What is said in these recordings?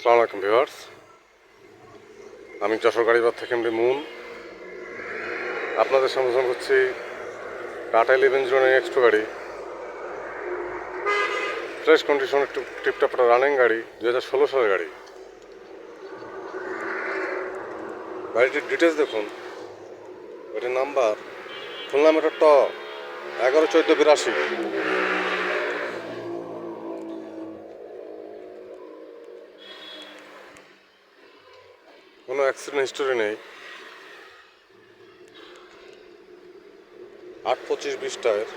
আসসালামু আলাইকুম ভিউয়ার্স, আমি যশোর গাড়িবাদ থেকে এমডি মুন আপনাদের সম্বোধন করছি। টাটা 1109X2 গাড়ি, ফ্রেশ কন্ডিশন, একটু টিপটপ একটা রানিং গাড়ি, 2016 সালের গাড়ি। গাড়িটির ডিটেলস দেখুন। গাড়ির নাম্বার খুলনা মেট্রো ট 111482। কোনো অ্যাক্সিডেন্ট হিস্টোরি নেই। 8/25/20 tyre,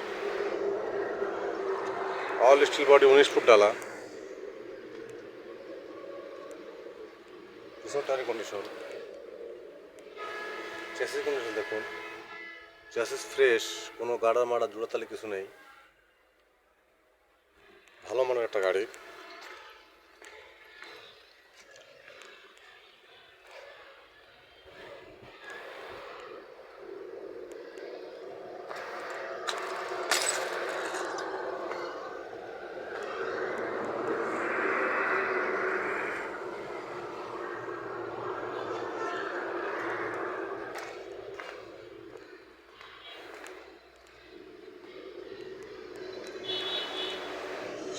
all steel body, 19 foot ডালা। পিছন টায়ারের কন্ডিশন, চ্যাসিস কন্ডিশন দেখুন। চ্যাসিস ফ্রেশ, কোনো গাড়া মাড়া জোড়াতালি কিছু নেই। ভালো মানের একটা গাড়ি।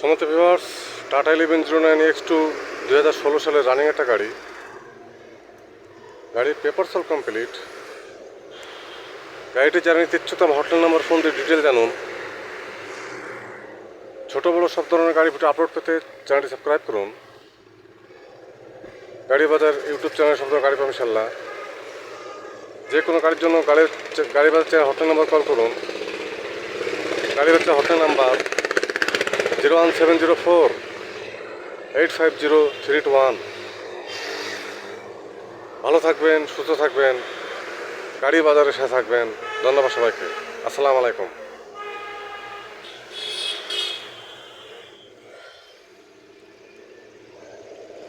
সমস্ত ভিউয়ার্স, টাটা 1109X2 2016 সালের রানিং একটা গাড়ি। গাড়ির পেপারস অল কমপ্লিট। গাড়িটি যারা নিতে ইচ্ছুক হটলাইন নাম্বার ফোন দিয়ে ডিটেল জানুন। ছোটো বড়ো সব ধরনের গাড়ি ভিডিও আপলোড পেতে চ্যানেলটি সাবস্ক্রাইব করুন। গাড়ি বাজার ইউটিউব চ্যানেল সব ধরনের গাড়ি পাবেন ইনশাল্লাহ। যে কোনো গাড়ির জন্য গাড়ি বাজার চ্যানেল হটলাইন নাম্বার কল করুন। গাড়ি বাজার হটলাইন নাম্বার 01704-850-321। ভালো থাকবেন, সুস্থ থাকবেন, গাড়ি বাজারের সাথে থাকবেন। ধন্যবাদ সবাইকে। আসসালামু আলাইকুম।